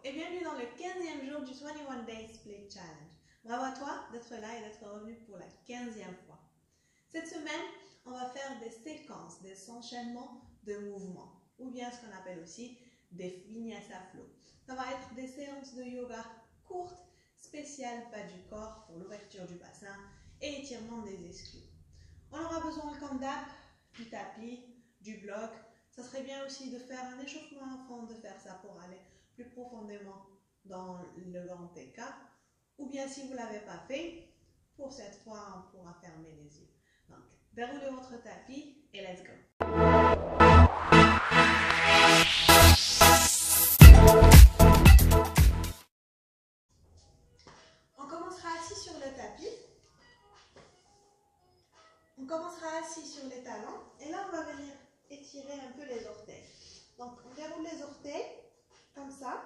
et bienvenue dans le 15e jour du 21 Days Play Challenge. Bravo à toi d'être là et d'être revenu pour la 15e fois. Cette semaine, on va faire des séquences, des enchaînements de mouvements, ou bien ce qu'on appelle aussi des vinyasa flow. Ça va être des séances de yoga courtes, spéciales bas du corps pour l'ouverture du bassin et étirement des ischios. On aura besoin comme d'hab du tapis, du bloc. Ça serait bien aussi de faire un échauffement avant de faire ça pour aller plus profondément dans le grand TK. Ou bien si vous ne l'avez pas fait, pour cette fois, on pourra fermer les yeux. Donc, déroulez votre tapis et let's go. On commencera assis sur le tapis. On commencera assis sur les talons et là, on va venir étirer un peu les orteils. Donc, on déroule les orteils comme ça.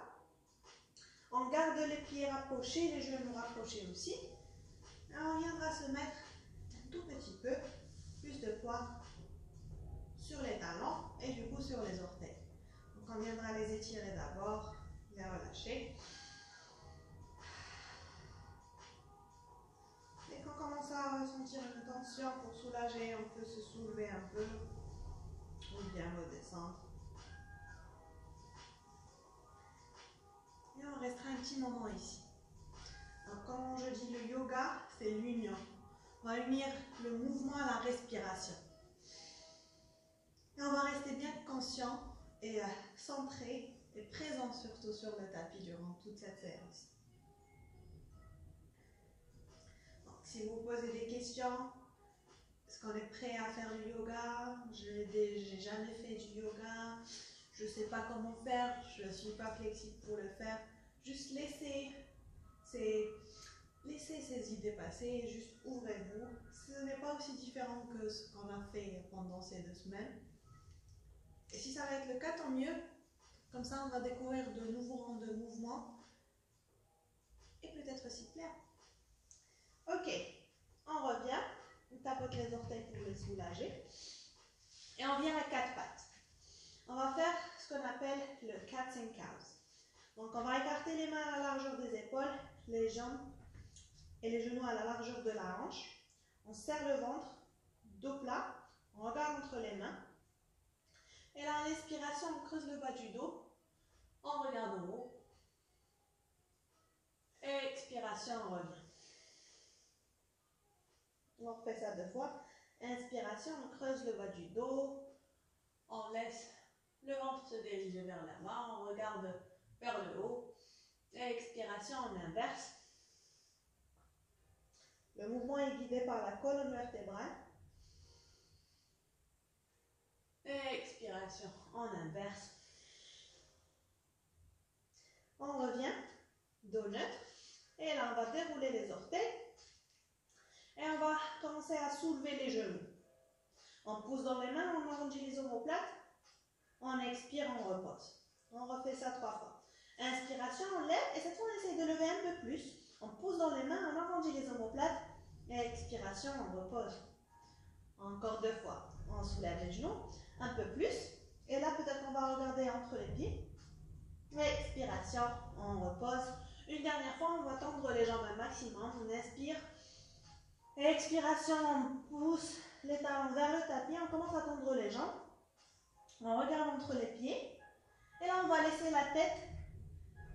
On garde les pieds rapprochés, les genoux rapprochés aussi. Et on viendra se mettre un tout petit peu plus de poids sur les talons et du coup sur les orteils. Donc, on viendra les étirer d'abord, les relâcher. Dès qu'on commence à ressentir une tension pour soulager, on peut se soulever un peu ou bien redescendre. Et on restera un petit moment ici. Donc, comme je dis, le yoga, c'est l'union. On va unir le mouvement à la respiration. Et on va rester bien conscient et centré et présent surtout sur le tapis durant toute cette séance. Donc, si vous posez des questions, est-ce qu'on est prêt à faire du yoga? J'ai jamais fait du yoga, je ne sais pas comment faire, je ne suis pas flexible pour le faire. Juste laissez ces idées passer, juste ouvrez-vous. Ce n'est pas aussi différent que ce qu'on a fait pendant ces 2 semaines. Et si ça va être le cas, tant mieux. Comme ça, on va découvrir de nouveaux rangs de mouvements et peut-être s'y plaire. Ok, on revient. On tapote les orteils pour les soulager. Et on vient à 4 pattes. On va faire ce qu'on appelle le Cats and Cows. Donc, on va écarter les mains à la largeur des épaules, les jambes et les genoux à la largeur de la hanche. On serre le ventre, dos plat, on regarde entre les mains. Et là, en expiration, on creuse le bas du dos, on regarde en haut. Et expiration, on revient. On refait ça 2 fois. Inspiration, on creuse le bas du dos, on laisse le ventre se diriger vers l'avant, on regarde vers le haut. Et expiration, on inverse. Le mouvement est guidé par la colonne vertébrale. Et expiration, on inverse. On revient, dos neutre. Et là, on va dérouler les orteils. Et on va commencer à soulever les genoux. On pousse dans les mains, on arrondit les omoplates. On expire, on repose. On refait ça 3 fois. Inspiration, on lève. Et cette fois, on essaie de lever un peu plus. On pousse dans les mains, on arrondit les omoplates. Et expiration, on repose. Encore 2 fois. On soulève les genoux un peu plus. Et là, peut-être qu'on va regarder entre les pieds. Expiration, on repose. Une dernière fois, on va tendre les jambes un maximum. On inspire. Expiration, on pousse les talons vers le tapis. On commence à tendre les jambes. On regarde entre les pieds. Et là, on va laisser la tête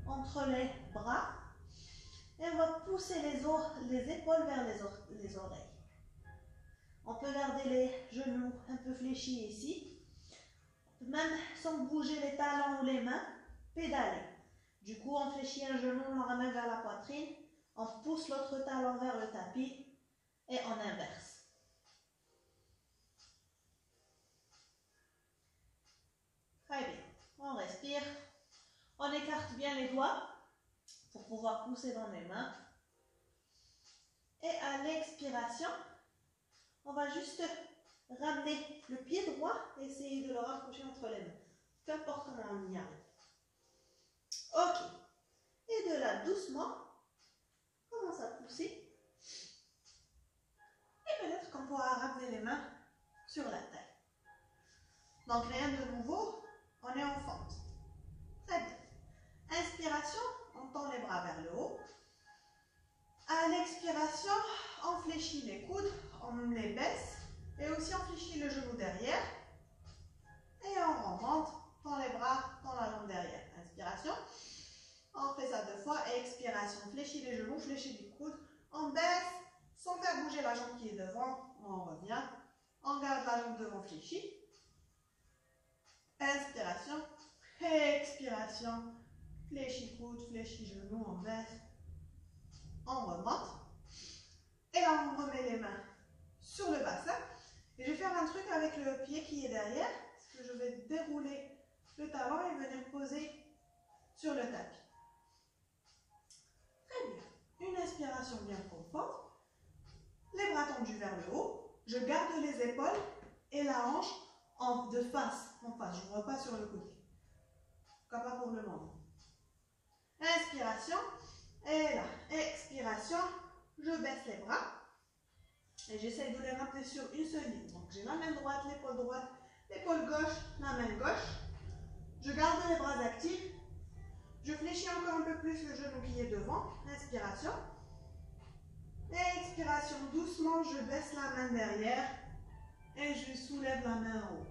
entre les bras. Et on va pousser les épaules vers les oreilles. On peut garder les genoux un peu fléchis ici. On peut même, sans bouger les talons ou les mains, pédaler. Du coup, on fléchit un genou, on le ramène vers la poitrine. On pousse l'autre talon vers le tapis et on inverse. Très bien. On respire. On écarte bien les doigts pour pouvoir pousser dans les mains. Et à l'expiration, on va juste ramener le pied droit et essayer de le rapprocher entre les mains. Peu importe comment on y arrive. Ok. Et de là, doucement, on commence à pousser. Et peut-être qu'on pourra ramener les mains sur la taille. Donc rien de nouveau, on est en fente. Très bien. Inspiration, bras vers le haut. À l'expiration, on fléchit les coudes, on les baisse et aussi on fléchit le genou derrière. Et on remonte dans les bras, dans la jambe derrière. Inspiration. On fait ça 2 fois. Expiration. Fléchis les genoux, fléchis les coudes. On baisse sans faire bouger la jambe qui est devant. On revient. On garde la jambe devant fléchie. Inspiration. Expiration. Fléchis coude, fléchis genoux. On baisse. On remonte. Et là, on remet les mains sur le bassin. Et je vais faire un truc avec le pied qui est derrière. Parce que je vais dérouler le talon et venir poser sur le tapis. Très bien. Une inspiration bien profonde. Les bras tendus vers le haut. Je garde les épaules et la hanche de face. En face. Je ne vois pas sur le côté. Comme pas pour le moment. Inspiration. Et là. Expiration. Je baisse les bras. Et j'essaie de les ramener sur une seule ligne. Donc j'ai la main droite, l'épaule gauche, la main gauche. Je garde les bras actifs. Je fléchis encore un peu plus le genou qui est devant. Inspiration. Expiration. Doucement, je baisse la main derrière. Et je soulève la main en haut.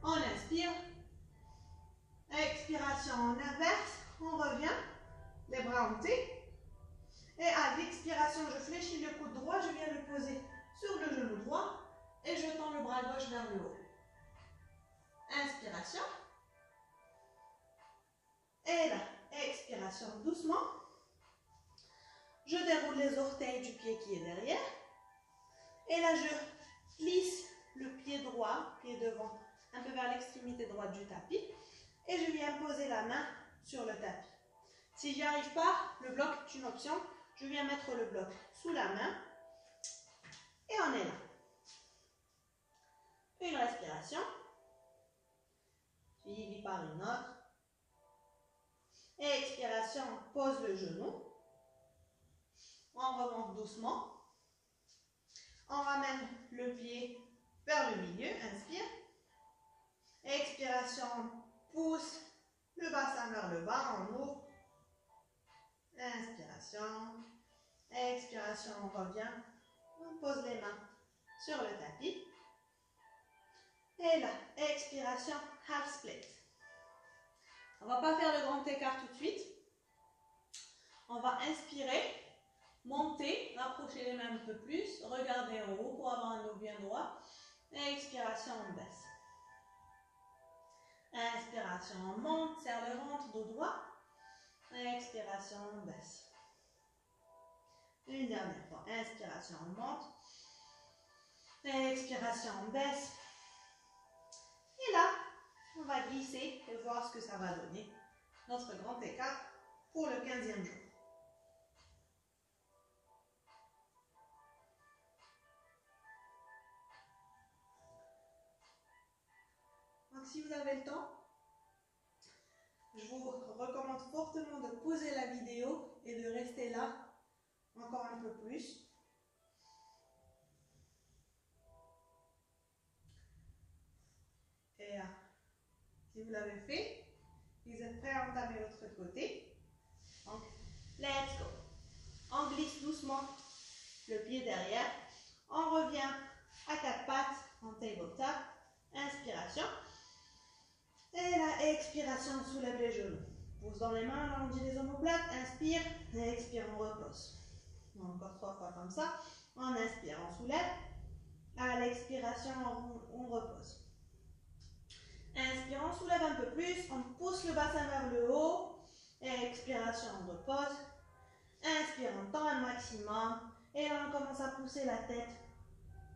On inspire. Expiration, on inverse. On revient. Les bras en T. Et à l'expiration, je fléchis le coude droit. Je viens le poser sur le genou droit. Et je tends le bras gauche vers le haut. Inspiration. Et là, expiration doucement. Je déroule les orteils du pied qui est derrière. Et là, je glisse le pied droit, pied devant, un peu vers l'extrémité droite du tapis. Et je viens poser la main sur le tapis. Si j'y arrive pas, le bloc est une option. Je viens mettre le bloc sous la main. Et on est là. Une respiration. Suivie par une autre. Expiration, on pose le genou. On remonte doucement. On ramène le pied vers le milieu. Inspire. Expiration, on pousse le bassin vers le bas. On ouvre. Inspiration. Expiration, on revient. On pose les mains sur le tapis. Et là, expiration, half split. On ne va pas faire le grand écart tout de suite. On va inspirer, monter, rapprocher les mains un peu plus, regarder en haut pour avoir un dos bien droit. Et expiration, on baisse. Inspiration, on monte, serre le ventre, dos droit. Et expiration, on baisse. Une dernière fois. Inspiration, on monte. Et expiration, on baisse. Et là, on va glisser et voir ce que ça va donner. Notre grand écart pour le 15e jour. Donc si vous avez le temps, je vous recommande fortement de poser la vidéo et de rester là encore un peu plus. Et si vous l'avez fait, vous êtes prêts à entamer l'autre côté. Donc, let's go. On glisse doucement le pied derrière. On revient à 4 pattes en tabletop. Inspiration. Et la expiration, on soulève les genoux. Pousse dans les mains, on dit les omoplates. Inspire, expire, on repose. Encore 3 fois comme ça. On inspire, on soulève. À l'expiration, on repose. Inspire, on soulève un peu plus. On pousse le bassin vers le haut. Expiration, on repose. Inspire, on tend un maximum. Et là, on commence à pousser la tête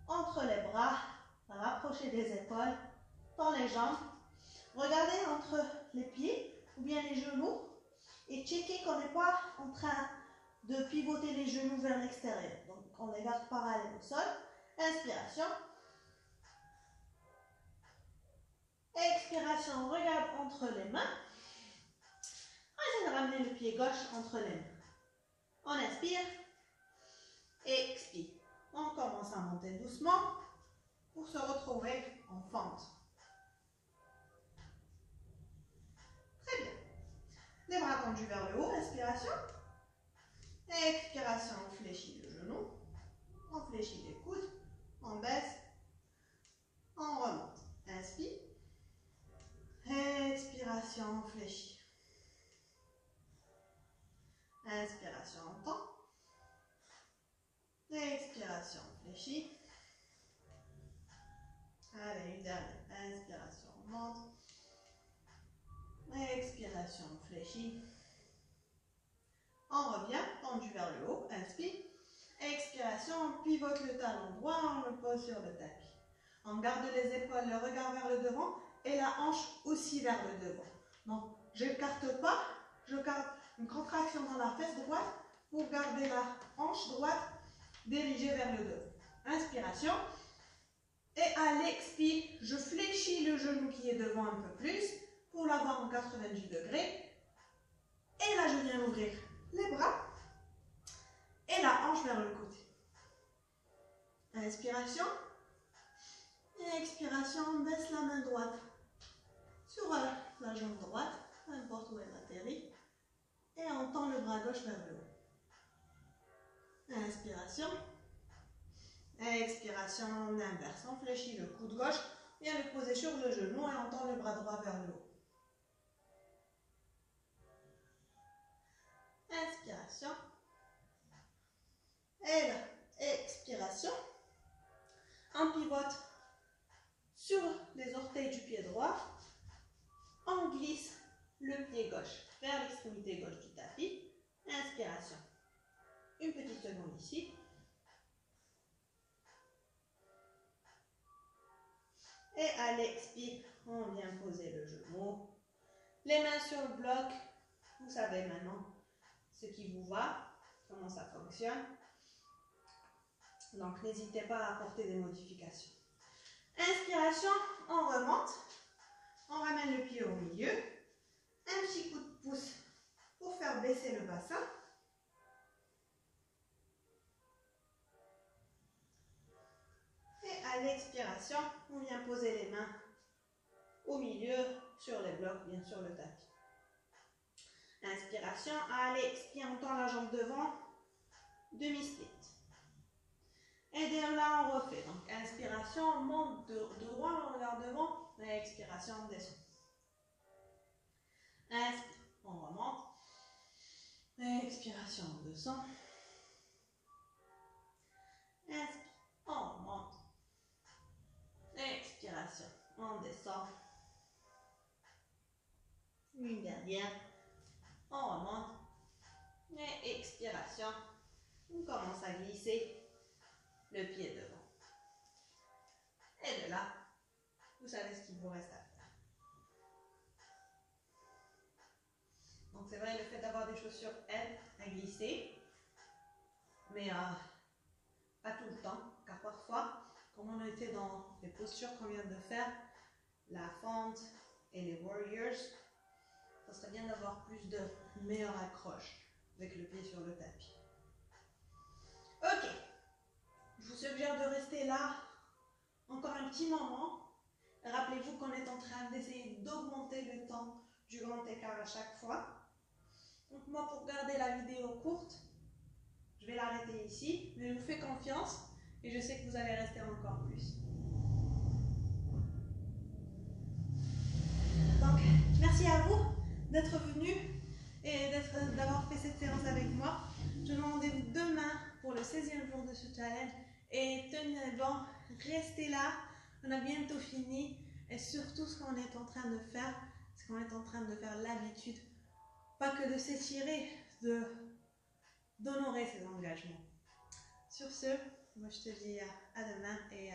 entre les bras. Rapprocher des épaules. Tend les jambes. Regardez entre les pieds ou bien les genoux. Et checker qu'on n'est pas en train de pivoter les genoux vers l'extérieur. Donc, on les garde parallèles au sol. Inspiration. Expiration, on regarde entre les mains. On essaie de ramener le pied gauche entre les mains. On inspire. Expire. On commence à monter doucement pour se retrouver en fente. Très bien. tendu vers le haut, inspiration. Expiration, on fléchit le genou. On fléchit les coudes. On baisse. On remonte. Inspire. Expiration, on fléchit. Inspiration, on tend. Expiration, on fléchit. Allez, une dernière. Inspiration, on monte. Expiration, on fléchit. On revient, tendu vers le haut. Inspire. Expiration, on pivote le talon droit, on le pose sur le tapis. On garde les épaules, le regard vers le devant et la hanche aussi vers le devant. Donc, je n'écarte pas, je garde une contraction dans la fesse droite pour garder la hanche droite dirigée vers le devant. Inspiration. Et à l'expire, je fléchis le genou qui est devant un peu plus pour l'avoir en 90 degrés. Et là, je viens ouvrir les bras et la hanche vers le côté. Inspiration. Et expiration, on baisse la main droite sur la jambe droite, peu importe où elle atterrit. Et on tend le bras gauche vers le haut. Inspiration. Expiration, on inverse, on fléchit le coude gauche, vient le poser sur le genou et on tend le bras droit vers le haut. Inspiration. Et là, expiration. On pivote sur les orteils du pied droit. On glisse le pied gauche vers l'extrémité gauche du tapis. Inspiration. Une petite seconde ici. Et à l'expire, on vient poser le genou. Les mains sur le bloc. Vous savez maintenant ce qui vous va, comment ça fonctionne. Donc, n'hésitez pas à apporter des modifications. Inspiration, on remonte. On ramène le pied au milieu. Un petit coup de pouce pour faire baisser le bassin. Et à l'expiration, on vient poser les mains au milieu, sur les blocs, bien sûr le tapis. Inspiration, à l'expire, on tend la jambe devant, demi-split. Et de là, on refait. Donc, inspiration, on monte de droit, on regarde devant. Et expiration, on descend. Inspire, on remonte. Et expiration, on descend. Inspire, on remonte. Expiration, on descend. Une dernière. On remonte. Et expiration, on commence à glisser le pied devant. Et de là, vous savez ce qu'il vous reste à faire. Donc c'est vrai, le fait d'avoir des chaussures aide à glisser, mais pas tout le temps, car parfois, comme on était dans les postures qu'on vient de faire, la fente et les warriors, ça serait bien d'avoir plus de meilleure accroche avec le pied sur le tapis. Ok, je vous suggère de rester là encore un petit moment. Rappelez-vous qu'on est en train d'essayer d'augmenter le temps du grand écart à chaque fois. Donc moi, pour garder la vidéo courte, je vais l'arrêter ici, mais je vous fais confiance et je sais que vous allez rester encore plus. Donc, merci à vous d'être venus et d'avoir fait cette séance avec moi. Je vous donne rendez-vous demain pour le 16e jour de ce challenge. Et tenez bon, restez là, on a bientôt fini. Et surtout, ce qu'on est en train de faire, c'est qu'on est en train de faire l'habitude, pas que de s'étirer, d'honorer ses engagements. Sur ce, moi je te dis à demain et